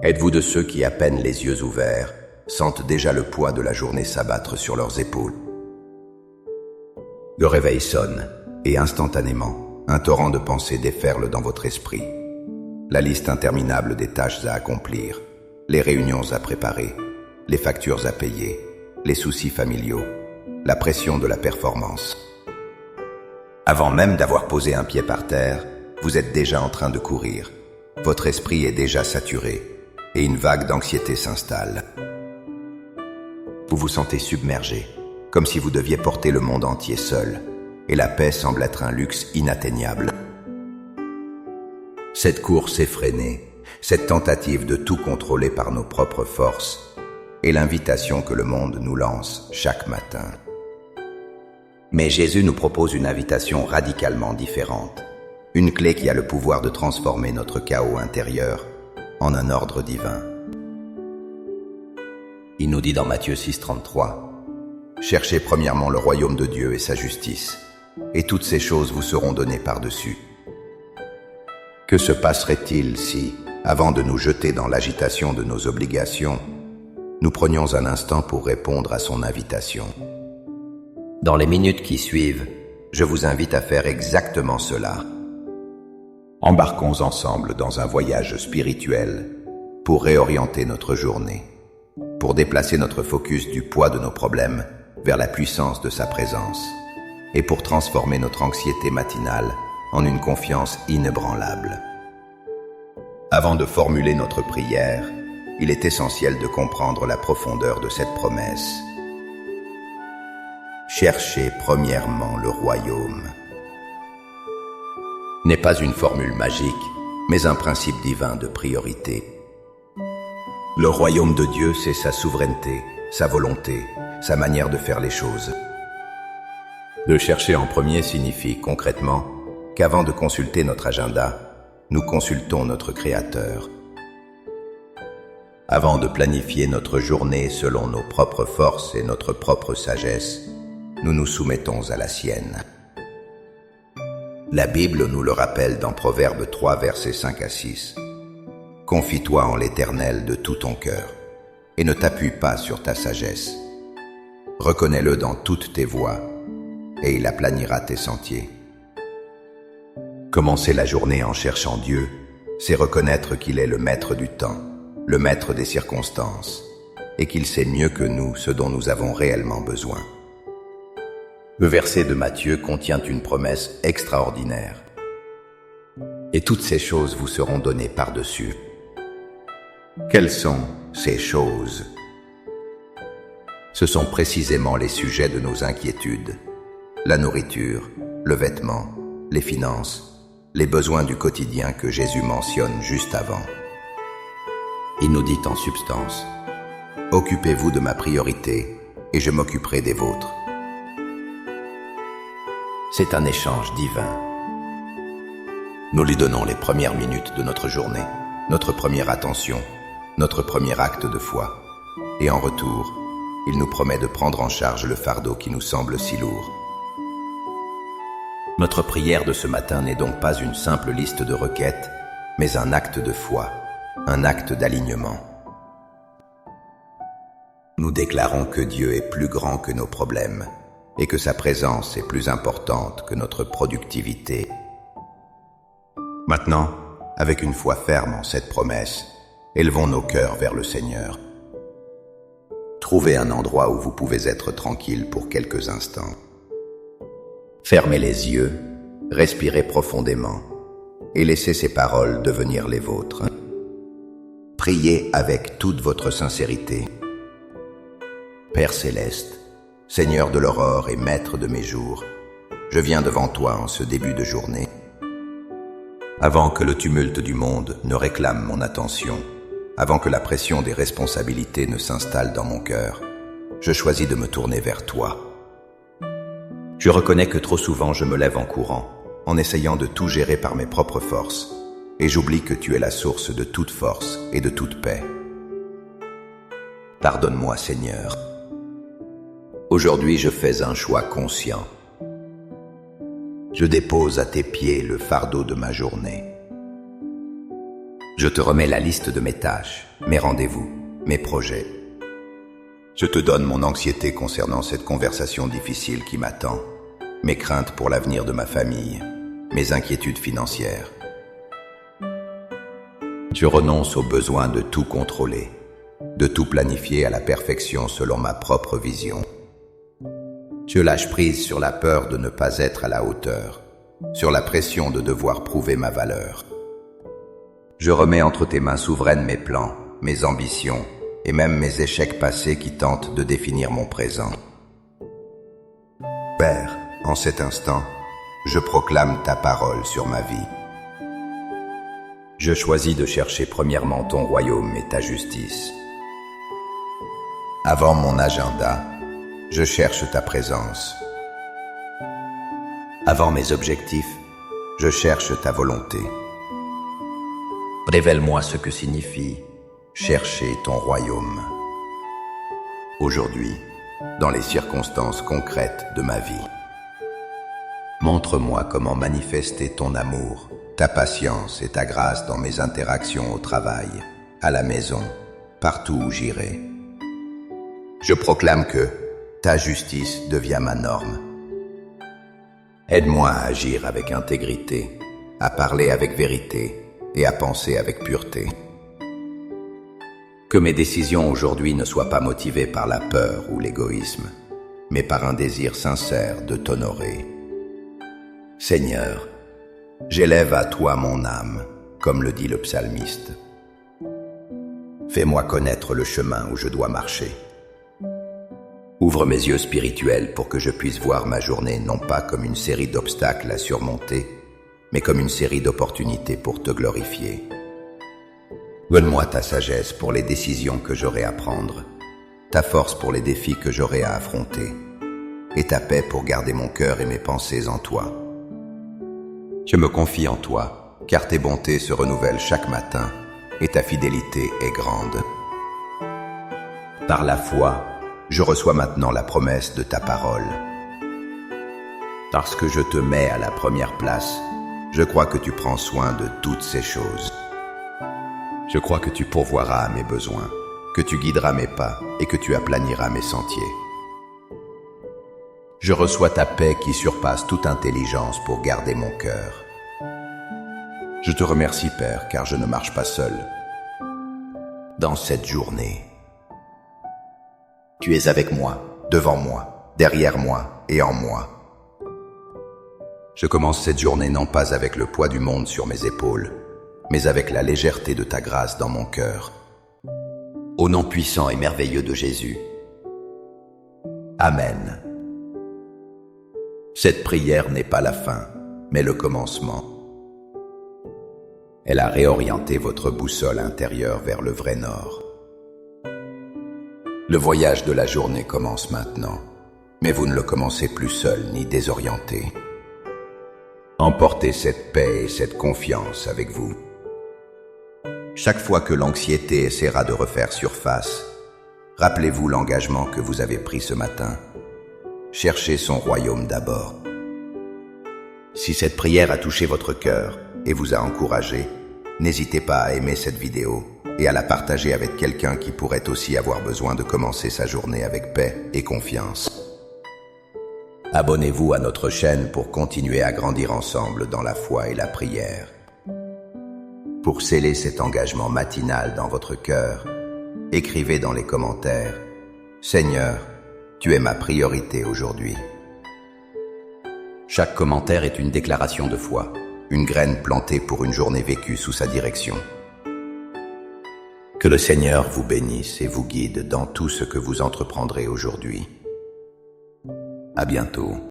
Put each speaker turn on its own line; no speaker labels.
Êtes-vous de ceux qui, à peine les yeux ouverts, sentent déjà le poids de la journée s'abattre sur leurs épaules? Le réveil sonne, et instantanément, un torrent de pensées déferle dans votre esprit. La liste interminable des tâches à accomplir, les réunions à préparer, les factures à payer, les soucis familiaux, la pression de la performance. Avant même d'avoir posé un pied par terre, vous êtes déjà en train de courir. Votre esprit est déjà saturé, et une vague d'anxiété s'installe. Vous vous sentez submergé, comme si vous deviez porter le monde entier seul, et la paix semble être un luxe inatteignable. Cette course effrénée, cette tentative de tout contrôler par nos propres forces, est l'invitation que le monde nous lance chaque matin. Mais Jésus nous propose une invitation radicalement différente, une clé qui a le pouvoir de transformer notre chaos intérieur en un ordre divin. Il nous dit dans Matthieu 6,33 « Cherchez premièrement le royaume de Dieu et sa justice, et toutes ces choses vous seront données par-dessus. » Que se passerait-il si, avant de nous jeter dans l'agitation de nos obligations, nous prenions un instant pour répondre à son invitation? Dans les minutes qui suivent, je vous invite à faire exactement cela. Embarquons ensemble dans un voyage spirituel pour réorienter notre journée, pour déplacer notre focus du poids de nos problèmes vers la puissance de sa présence et pour transformer notre anxiété matinale en une confiance inébranlable. Avant de formuler notre prière, il est essentiel de comprendre la profondeur de cette promesse. Cherchez premièrement le royaume. N'est pas une formule magique, mais un principe divin de priorité. Le royaume de Dieu, c'est sa souveraineté, sa volonté, sa manière de faire les choses. Le chercher en premier signifie concrètement qu'avant de consulter notre agenda, nous consultons notre Créateur. Avant de planifier notre journée selon nos propres forces et notre propre sagesse, nous nous soumettons à la sienne. La Bible nous le rappelle dans Proverbes 3, versets 5 à 6. « Confie-toi en l'Éternel de tout ton cœur, et ne t'appuie pas sur ta sagesse. Reconnais-le dans toutes tes voies, et il aplanira tes sentiers. » Commencer la journée en cherchant Dieu, c'est reconnaître qu'il est le maître du temps, le maître des circonstances, et qu'il sait mieux que nous ce dont nous avons réellement besoin. Le verset de Matthieu contient une promesse extraordinaire. « Et toutes ces choses vous seront données par-dessus. » Quelles sont ces choses? Ce sont précisément les sujets de nos inquiétudes. La nourriture, le vêtement, les finances, les besoins du quotidien que Jésus mentionne juste avant. Il nous dit en substance, « Occupez-vous de ma priorité et je m'occuperai des vôtres. » C'est un échange divin. Nous lui donnons les premières minutes de notre journée, notre première attention, notre premier acte de foi. Et en retour, il nous promet de prendre en charge le fardeau qui nous semble si lourd. Notre prière de ce matin n'est donc pas une simple liste de requêtes, mais un acte de foi, un acte d'alignement. Nous déclarons que Dieu est plus grand que nos problèmes et que sa présence est plus importante que notre productivité. Maintenant, avec une foi ferme en cette promesse, élevons nos cœurs vers le Seigneur. Trouvez un endroit où vous pouvez être tranquille pour quelques instants. Fermez les yeux, respirez profondément et laissez ces paroles devenir les vôtres. Priez avec toute votre sincérité. Père céleste, Seigneur de l'aurore et Maître de mes jours, je viens devant toi en ce début de journée. Avant que le tumulte du monde ne réclame mon attention, avant que la pression des responsabilités ne s'installe dans mon cœur, je choisis de me tourner vers toi. Je reconnais que trop souvent je me lève en courant, en essayant de tout gérer par mes propres forces, et j'oublie que tu es la source de toute force et de toute paix. Pardonne-moi, Seigneur. Aujourd'hui, je fais un choix conscient. Je dépose à tes pieds le fardeau de ma journée. Je te remets la liste de mes tâches, mes rendez-vous, mes projets. Je te donne mon anxiété concernant cette conversation difficile qui m'attend, mes craintes pour l'avenir de ma famille, mes inquiétudes financières. Je renonce au besoin de tout contrôler, de tout planifier à la perfection selon ma propre vision. Je lâche prise sur la peur de ne pas être à la hauteur, sur la pression de devoir prouver ma valeur. Je remets entre tes mains souveraines mes plans, mes ambitions et même mes échecs passés qui tentent de définir mon présent. Père, en cet instant, je proclame ta parole sur ma vie. Je choisis de chercher premièrement ton royaume et ta justice. Avant mon agenda, je cherche ta présence. Avant mes objectifs, je cherche ta volonté. Révèle-moi ce que signifie chercher ton royaume. Aujourd'hui, dans les circonstances concrètes de ma vie, montre-moi comment manifester ton amour, ta patience et ta grâce dans mes interactions au travail, à la maison, partout où j'irai. Je proclame que ta justice devient ma norme. Aide-moi à agir avec intégrité, à parler avec vérité et à penser avec pureté. Que mes décisions aujourd'hui ne soient pas motivées par la peur ou l'égoïsme, mais par un désir sincère de t'honorer. Seigneur, j'élève à toi mon âme, comme le dit le psalmiste. Fais-moi connaître le chemin où je dois marcher. Ouvre mes yeux spirituels pour que je puisse voir ma journée non pas comme une série d'obstacles à surmonter, mais comme une série d'opportunités pour te glorifier. Donne-moi ta sagesse pour les décisions que j'aurai à prendre, ta force pour les défis que j'aurai à affronter, et ta paix pour garder mon cœur et mes pensées en toi. Je me confie en toi, car tes bontés se renouvellent chaque matin, et ta fidélité est grande. Par la foi, je reçois maintenant la promesse de ta parole. Parce que je te mets à la première place, je crois que tu prends soin de toutes ces choses. Je crois que tu pourvoiras à mes besoins, que tu guideras mes pas et que tu aplaniras mes sentiers. Je reçois ta paix qui surpasse toute intelligence pour garder mon cœur. Je te remercie, Père, car je ne marche pas seul. Dans cette journée, tu es avec moi, devant moi, derrière moi et en moi. Je commence cette journée non pas avec le poids du monde sur mes épaules, mais avec la légèreté de ta grâce dans mon cœur. Au nom puissant et merveilleux de Jésus. Amen. Cette prière n'est pas la fin, mais le commencement. Elle a réorienté votre boussole intérieure vers le vrai nord. Le voyage de la journée commence maintenant, mais vous ne le commencez plus seul ni désorienté. Emportez cette paix et cette confiance avec vous. Chaque fois que l'anxiété essaiera de refaire surface, rappelez-vous l'engagement que vous avez pris ce matin. Cherchez son royaume d'abord. Si cette prière a touché votre cœur et vous a encouragé, n'hésitez pas à aimer cette vidéo et à la partager avec quelqu'un qui pourrait aussi avoir besoin de commencer sa journée avec paix et confiance. Abonnez-vous à notre chaîne pour continuer à grandir ensemble dans la foi et la prière. Pour sceller cet engagement matinal dans votre cœur, écrivez dans les commentaires « Seigneur, tu es ma priorité aujourd'hui ». Chaque commentaire est une déclaration de foi, une graine plantée pour une journée vécue sous sa direction. Que le Seigneur vous bénisse et vous guide dans tout ce que vous entreprendrez aujourd'hui. À bientôt.